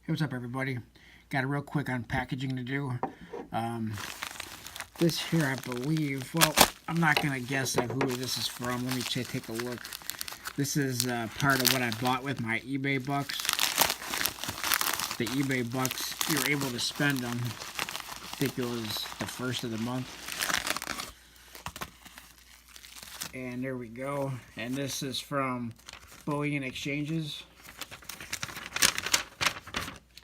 Hey, what's up, everybody? Got a real quick unpackaging to do. This here, I believe, well, I'm not going to guess at who this is from. Let me take a look. This is part of what I bought with my eBay bucks. The eBay bucks, you're able to spend them. I think it was the first of the month. And there we go. And this is from bullion exchanges.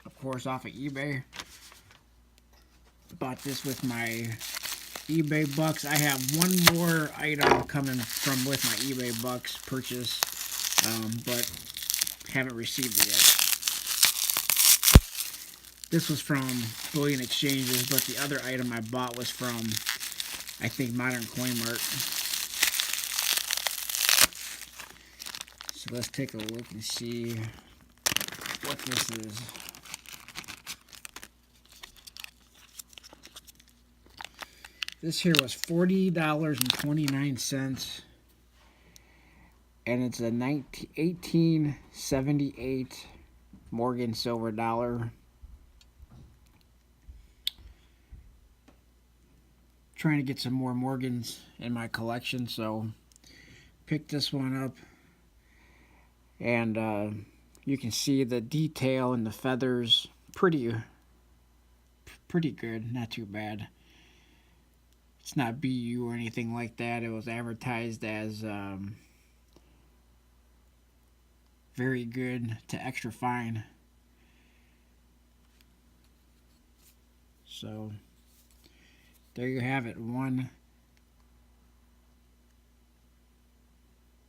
Of course, off of eBay. Bought this with my eBay bucks. I have one more item coming from with my eBay bucks purchase, but haven't received it yet. This was from bullion exchanges, but the other item I bought was from, I think, Modern Coin Mart. So let's take a look and see what this is. This here was $40.29, and it's a 1878 Morgan silver dollar. Trying to get some more Morgans in my collection, so picked this one up, and you can see the detail and the feathers pretty good, not too bad. It's not BU or anything like that. It was advertised as very good to extra fine. So there you have it. One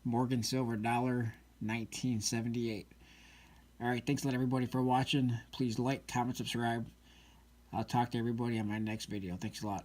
Morgan silver dollar, 1978. Alright, thanks a lot, everybody, for watching. Please like, comment, subscribe. I'll talk to everybody on my next video. Thanks a lot.